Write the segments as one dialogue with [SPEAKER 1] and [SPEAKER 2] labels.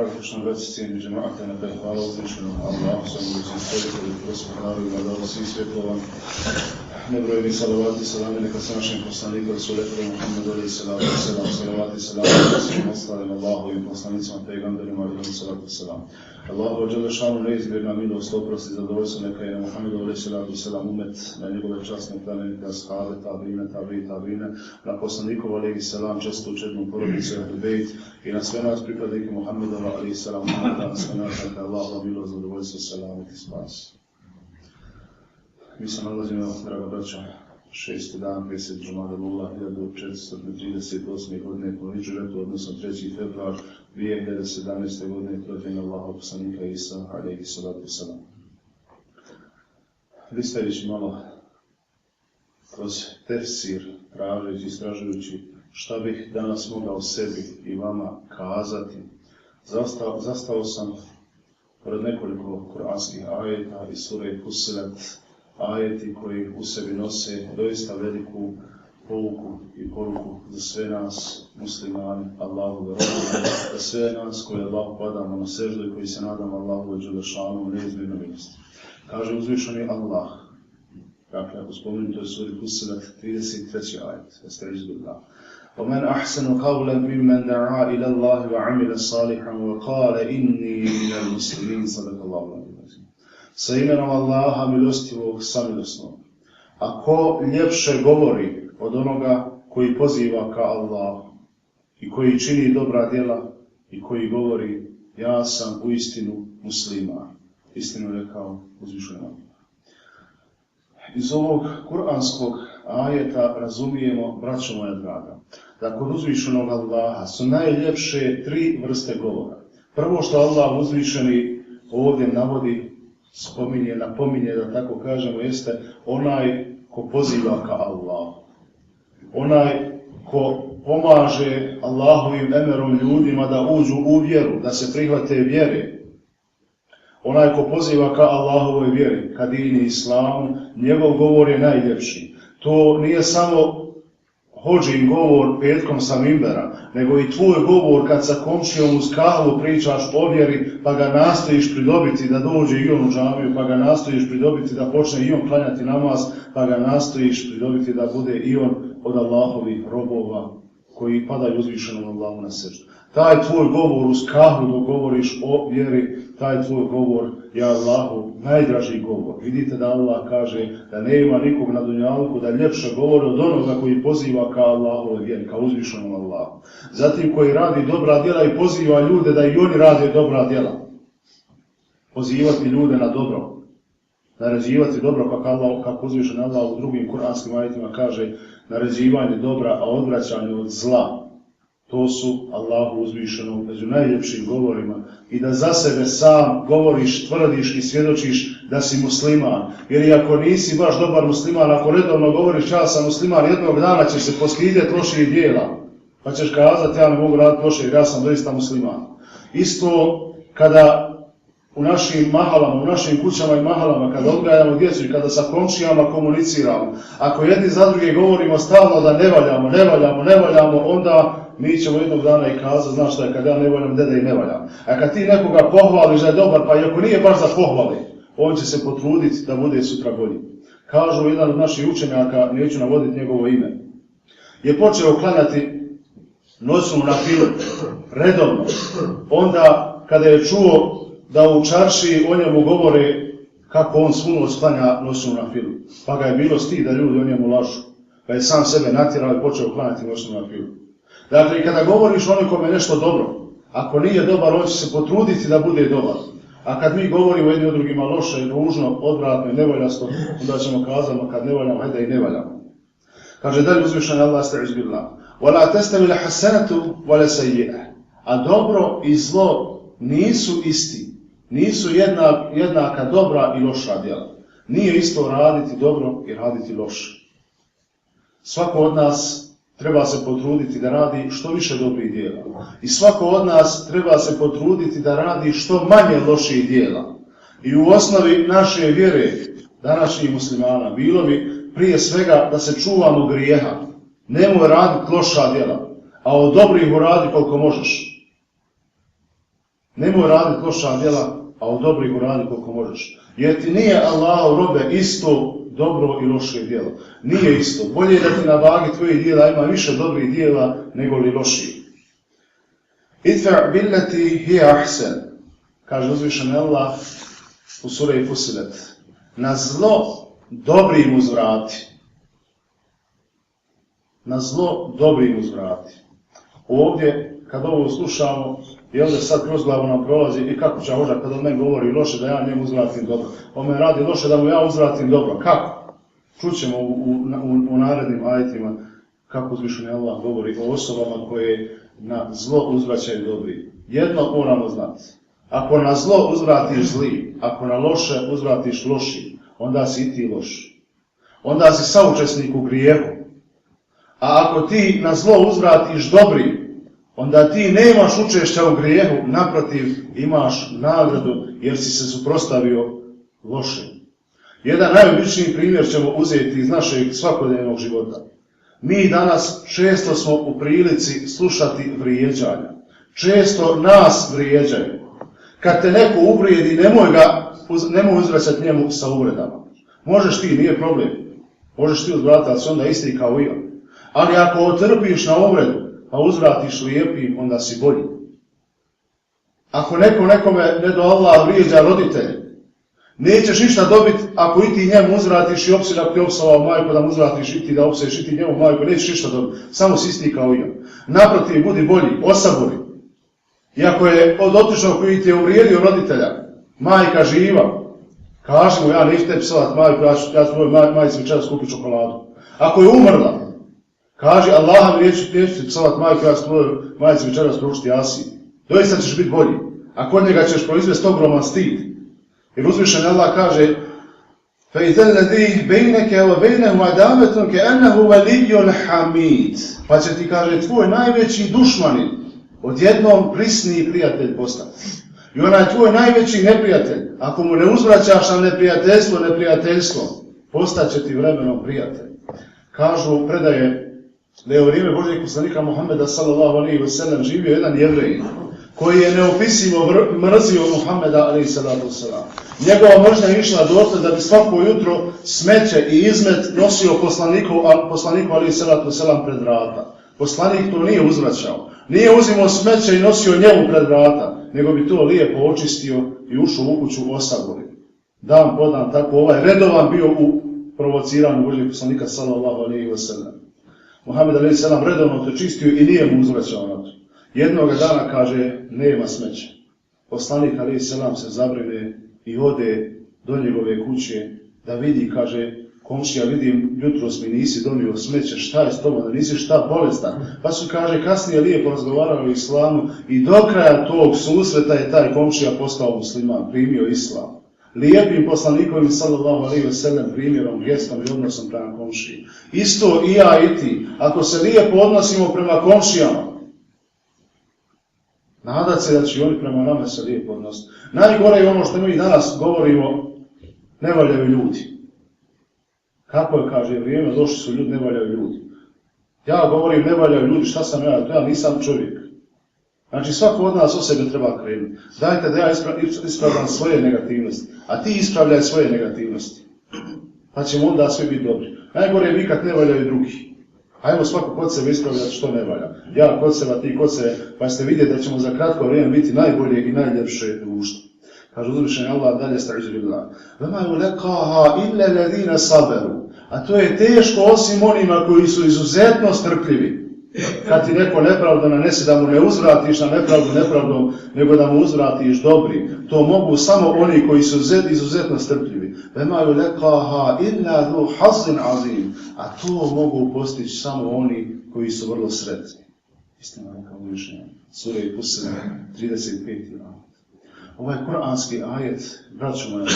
[SPEAKER 1] praktično već cijeni džemata na taj hvala uzvišenom Allahu, samogućim stvoritelju, gospodaru i vladaru svih svjetlova. Nebrojeni salavati, salami neka sa našim poslanikom, Resuletom Muhammedu alejhi salatu vesselam, salavati, salami neka svim ostalim Allahovim poslanicima, pejgamberima alejhi salatu vesselam. Allahu dželle šanu neizmjerna milost, oprost i zadovoljstvo neka je na Muhammedu alejhi salatu vesselam umet, na njegove časne plemenite ashabe, tabine, na poslanikov alejhi salam, čestu čednu porodicu Ahlul Bejt i na sve nas pripadnike Muhammedova alejhi salam, na sve nas neka Allahova milost, zadovoljstvo, selamet i spas. Mi se nalazimo, draga braća, 6. dan, 10. Džumada Lula, 1438. godine po Hidžretu, odnosno 3. februar 2017. godine, rođenja Allahov poslanika Isa, alejhi salatu vesselam. Listajući malo kroz tefsir, tražeći, istražujući šta bih danas mogao sebi i vama kazati, zastao sam pored nekoliko kuranskih ajeta iz sure Fussilet, ajeti koji u sebi nose doista veliku pouku i poruku za sve nas, muslimani, Allahove robove, za sve nas koji Allahu padamo na seždu i koji se nadamo Allahu dželle šanu neizmjerno milosti. Kaže uzvišeni Allah, dakle, ako spomenuto je suri Fussilet 33. ajet, estaizu وَمَنْ أَحْسَنُ قَوْلًا مِمَّنْ دَعَا إِلَى اللَّهِ وَعَمِلَ صَالِحًا وَقَالَ إِنِّي مِنَ الْمُسْلِمِينَ صَدَقَ اللَّهُ الْعَظِيمُ. Sa imenom Allaha milostivog, samilosnog. A ko ljepše govori od onoga koji poziva ka Allahu i koji čini dobra djela i koji govori ja sam uistinu musliman. Istinu rekao uzvišeni Allah. Iz ovog kuranskog ajeta razumijemo, braćo moja draga, da kod uzvišenog Allaha su najljepše tri vrste govora. Prvo što Allah uzvišeni ovdje navodi, napominje, da tako kažemo, jeste onaj ko poziva ka Allahu. Onaj ko pomaže Allahovim emerom ljudima da uđu u vjeru, da se prihvate vjere. Onaj ko poziva ka Allahovoj vjeri, ka dini islamu, njegov govor je najljepši. To nije samo hodžin govor petkom sa mimbera, nego i tvoj govor kad sa komšijom uz kahvu pričaš o vjeri, pa ga nastojiš pridobiti da dođe i on u džamiju, pa ga nastojiš pridobiti da počne i on klanjati namaz, pa ga nastojiš pridobiti da bude i on od Allahovih robova koji padaju uzvišenom Allahu na seždu. Taj tvoj govor uz kahvu dok govoriš o vjeri, taj tvoj govor je Allahu najdraži govor. Vidite da Allah kaže da nema nikog na dunjaluku da ljepše govori od onoga koji poziva ka Allahove vjeri, ka uzvišenom Allahu. Zatim koji radi dobra djela i poziva ljude da i oni rade dobra djela. Pozivati ljude na dobro. Naređivati dobro kako uzvišen Allah u drugim kuranskim ajetima kaže naređivanje dobra, a odvraćanje od zla. To su Allahu uzvišenom među najljepšim govorima i da za sebe sam govoriš, tvrdiš i svjedočiš da si musliman. Jer i ako nisi baš dobar musliman, ako redovno govoriš ja sam musliman, jednog dana ćeš se postidjeti loših djela. Pa ćeš kazati ja ne mogu raditi loše jer ja sam doista musliman. Isto kada u našim mahalama, u našim kućama i mahalama, kada odgajamo djecu i kada sa komšijama komuniciramo, ako jedni za druge govorimo stalno da ne valjamo, onda mi ćemo jednog dana i kazati, znaš šta je, kad ja ne valjam, deda i ne valjam. A kad ti nekoga pohvališ da je dobar, pa i ako nije baš za pohvali, on će se potruditi da bude sutra bolji. Kažu jedan od naših učenjaka, neću navoditi njegovo ime, je počeo klanjati noćnu nafilu redovno. Onda kada je čuo da u čarši o njemu govore kako on svu noć klanja noćnu nafilu. Pa ga je bilo stid da ljudi o njemu lažu. Pa je sam sebe natjerao i počeo klanjati noćnu nafilu. Dakle, i kada govoriš o nekome nešto dobro, ako nije dobar, on će se potruditi da bude dobar. A kad mi govorimo jedni o drugima loše, ružno, odvratno i nevoljasto, onda ćemo kazati, kad ne valjamo, hajde i ne valjamo. Kaže dalje uzvišeni Allah sta'iz billah. وَلَا تَسْتَوِ الْحَسَنَةُ وَلَا سَيِّئَةُ. A dobro i zlo nisu isti. Nisu jednaka dobra i loša djela. Nije isto raditi dobro i raditi loše. Svako od nas treba se potruditi da radi što više dobrih djela. I svako od nas treba se potruditi da radi što manje loših djela. I u osnovi naše vjere, današnjih muslimana, bilo bi prije svega da se čuvamo grijeha. Nemoj raditi loša djela, a od dobrih uradi koliko možeš. Nemoj raditi loša djela, a u dobrih uradi koliko možeš. Jer ti nije Allahov robe isto dobro i loše djelo. Nije isto. Bolje je da ti na vagi tvojih djela ima više dobrih djela nego li loših. Idfa' billati hiya ahsan. Kaže uzvišeni Allah u suri Fussilet. Na zlo dobrim uzvrati. Na zlo dobrim uzvrati. Ovdje, kad ovo slušamo, i ovdje sad kroz glavu nam prolazi i kako će možda kad on meni govori loše da ja njemu uzvratim dobro. On me radi loše da mu ja uzvratim dobro. Kako? Čućemo u narednim ajetima kako uzvišeni Allah govori o osobama koje na zlo uzvraćaju dobri. Jedno moramo znati. Ako na zlo uzvratiš zli, ako na loše uzvratiš loši, onda si i ti loš. Onda si saučesnik u grijehu. A ako ti na zlo uzvratiš dobri, onda ti nemaš učešća u grijehu, naprotiv imaš nagradu jer si se suprotstavio lošem. Jedan najobičniji primjer ćemo uzeti iz našeg svakodnevnog života. Mi danas često smo u prilici slušati vrijeđanja. Često nas vrijeđaju. Kad te neko uvrijedi, nemoj uzvraćati njemu sa uvredama. Možeš ti, nije problem. Možeš ti uzvratiti, ali si onda isti kao i on. Ali ako otrpiš na uvredu, a uzvratiš lijepim, onda si bolji. Ako nekome ne do Allah vrijeđa roditelje, nećeš ništa dobiti ako i ti njemu uzvratiš i ako ti opsovao majku da mu uzvratiš i ti da opsuješ i ti njemu majku, nećeš ništa dobiti. Samo si isti kao i on. Naprotiv, budi bolji, osaburi. I ako je od otičnog koji ti je uvrijedio roditelja, majka živa, kaži mu ja neću te psovat majku, ja ću tvojoj majici večeras kupiti čokoladu. Ako je umrla, kaži Allaha neću ti psovat majku, ja ću tvojoj majici večeras pružiti jasi. Doista ćeš biti bolji. A kod njega ćeš proizvesti ogroman stid. Jer uzvišeni Allah kaže فَإِذَا الَّذِي بَيْنَكَ وَبَيْنَهُ عَدَاوَةٌ كَأَنَّهُ وَلِيٌّ حَمِيدٌ. Pa će ti, kaže, tvoj najveći dušmanin odjednom prisniji prijatelj postati. I onaj tvoj najveći neprijatelj, ako mu ne uzvraćaš na neprijateljstvo, postaće ti vremenom prijatelj. Kažu predaje da je u vrijeme Božijeg poslanika Muhammeda sallallahu alejhi ve sellem živio jedan Jevrej koji je neopisivo mrzio Muhammeda alejhi salatu vesselam. Njegova mržnja je išla dotle da bi svako jutro smeće i izmet nosio poslaniku alejhi salatu vesselam pred vrata. Poslanik to nije uzvraćao. Nije uzimao smeće i nosio njemu pred vrata, nego bi to lijepo očistio i ušao u kuću osabori. Dan po dan, tako ovaj redovan bio u provociranju Božijeg poslanika sallallahu alejhi ve sellem. Muhammed alejhi selam redovno to čistio i nije mu uzvraćao na to. Jednog dana kaže nema smeća. Poslanik alejhi selam se zabrine i ode do njegove kuće da vidi, kaže, komšija, vidim, jutros mi nisi donio smeće, šta je s tobom, da nisi šta bolestan. Pa su, kaže, kasnije lijepo razgovarali o islamu i do kraja tog susreta je taj komšija postao musliman, primio islam. Lijepim poslanikovim sallallahu alejhi ve sellem primjerom, gestom i odnosom prema komšiji. Isto i ja i ti, ako se lijepo odnosimo prema komšijama, nadat se da će oni prema nama se lijepo odnositi. Najgore je ono što mi danas govorimo, ne valjaju ljudi. Kako je, kaže, vrijeme, došli su ljudi, ne valjaju ljudi. Ja govorim, ne valjaju ljudi, šta sam ja nisam čovjek. Znači, svako od nas o sebe treba krenuti. Dajte da ja ispravljam svoje negativnosti, a ti ispravljaj svoje negativnosti. Pa ćemo onda svi biti dobri. Najgore je nikad ne valjaju drugi. Hajmo svako kod sebe ispravljati što ne valja. Ja kod sebe, ti kod sebe, pa ćete vidjeti da ćemo za kratko vrijeme biti najbolje i najljepše društvo. Kaže uzvišeni Allah dalje sta'idžu وَمَا يُلَقَاهَا إِلَّا الَّذِينَ صَبَرُوا. A to je teško osim onima koji su izuzetno strpljivi. Kad ti neko nepravdu nanese, da mu ne uzvratiš na nepravdu nepravdom, nego da mu uzvratiš dobri. To mogu samo oni koji su izuzetno strpljivi. وَمَا يُلَقَاهَا إِلَّا ذُو حَظٍ عَظِيمٍ. A to mogu postići samo oni koji su vrlo sretni. Istina neka uvišenja. Sura Fussilet 35. Ovaj kuranski ajet, braćo moja,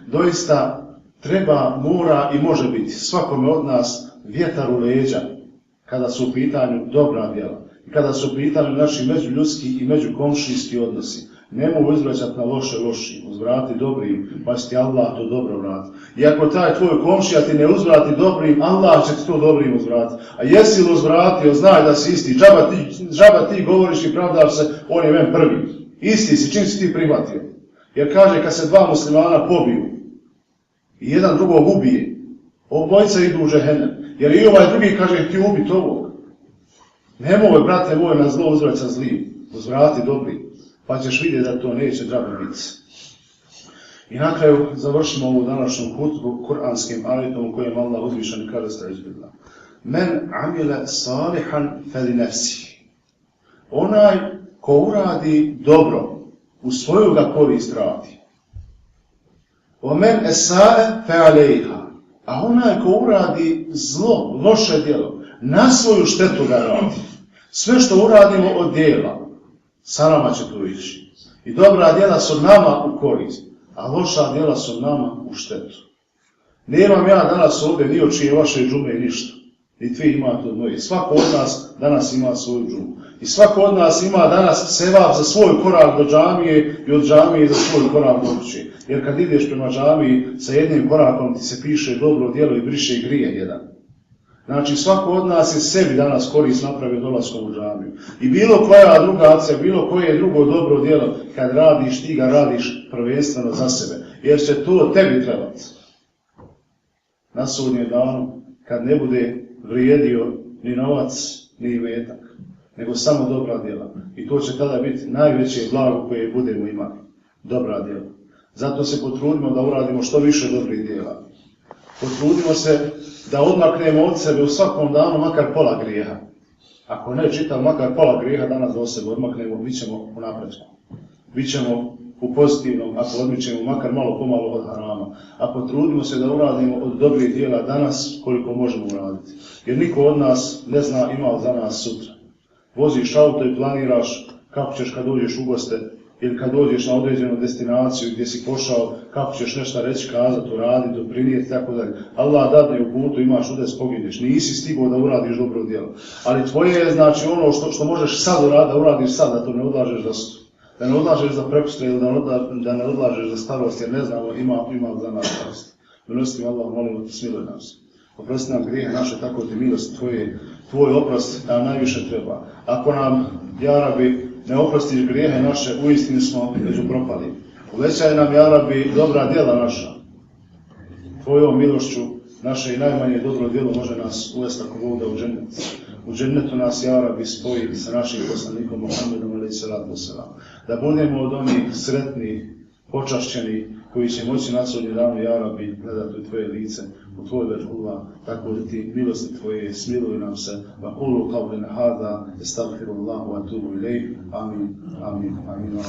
[SPEAKER 1] doista treba, mora i može biti svakome od nas vjetar u leđa kada su u pitanju dobra djela i kada su u pitanju naši međuljudski i međukomšijski odnosi. Nemoj uzvraćati na loše lošim, uzvrati dobrim, pa će ti Allah to dobro vrati. I ako taj tvoj komšija ti ne uzvrati dobrim, Allah će ti to dobrim uzvrati. A jesi li uzvratio, znaj da si isti, džaba ti govoriš i pravdaš se, on je men prvi. Isti si, čim si ti prihvatio. Jer kaže, kad se dva muslimana pobiju i jedan drugog ubije, obojica idu u džehennem. Jer i ovaj drugi kaže, ti ubiti ovog. Nemoj, brate moj, na zlo uzvrati sa zlim. Uzvrati dobri. Pa ćeš vidjeti da to neće drago biti. I na kraju završimo ovu današnju hutbu kuranskim ajetom u kojem Allah uzvišen kaže starizbila. Men amile salihan feli nefsi. Onaj ko uradi dobro, u svoju ga korist radi. O men esae fe alejha. A onaj ko uradi zlo, loše djelo, na svoju štetu ga radi. Sve što uradimo od djela, sa nama će to ići. I dobra djela su nama u korist, a loša djela su nama u štetu. Nemam ja danas ovdje ni od čije vaše džume ništa. Niti vi imate od moje. Svako od nas danas ima svoju džumu. I svako od nas ima danas sevap za svoj korak do džamije i od džamije za svoj korak do kuće. Jer kad ideš prema džamiji, sa jednim korakom ti se piše dobro djelo i briše grijeh jedan. Znači svako od nas je sebi danas korist napravio dolaskom u džamiju. I bilo koja druga akcija, bilo koje drugo dobro djelo, kad radiš, ti ga radiš prvenstveno za sebe. Jer će to tebi trebati. Na sudnjem danu, kad ne bude vrijedio ni novac, ni imetak, nego samo dobra djela. I to će tada biti najveće blago koje budemo imali. Dobra djela. Zato se potrudimo da uradimo što više dobrih djela. Potrudimo se da odmaknemo od sebe u svakom danu makar pola grijeha. Ako ne čitav makar pola grijeha danas do sebe odmaknemo, bit ćemo u napretku. Bićemo u pozitivnom, ako odmičemo makar malo pomalo od harama. A potrudimo se da uradimo od dobrih djela danas koliko možemo uraditi. Jer niko od nas ne zna ima li za nas sutra. Voziš auto i planiraš kako ćeš kad dođeš u goste ili kad dođeš na određenu destinaciju gdje si pošao, kako ćeš nešto reći, kazati, uraditi, doprinijeti, tako dalje. Allah dadne u putu, imaš udes, pogineš. Nisi stigao da uradiš dobro djelo. Ali tvoje je znači ono što možeš sad uraditi, da uradiš sad, da to ne odlažeš za sutra. Da ne odlažeš za prekustre ili da ne odlažeš za starost, jer ne znamo ima za nas starost. Milostim Allah, molimo te, smiluj nas. Oprosti nam grijehe naše, tako ti milost tvoj oprost nam najviše treba. Ako nam, ja Rabi, ne oprostiš grijehe naše, uistinu smo među propali. Uvećaj nam, ja Rabi, dobra djela naša. Tvojom milošću naše i najmanje dobro djelo može nas uvesti ako Bog da u džennet. U džennetu nas, ja Rabi, spoji sa našim poslanikom Muhammedom alejhi selatu vesselam. Da budemo od onih sretnih, počašćenih, koji će moći na sudnjem danu, ja Rabi, gledati u tvoje lice, u tvoj veđullah, tako da ti milosti tvoje smiluj nam se. Wa qulu qawlan hada, astaghfirullah wa atubu ilayh. Amin, amin, amin.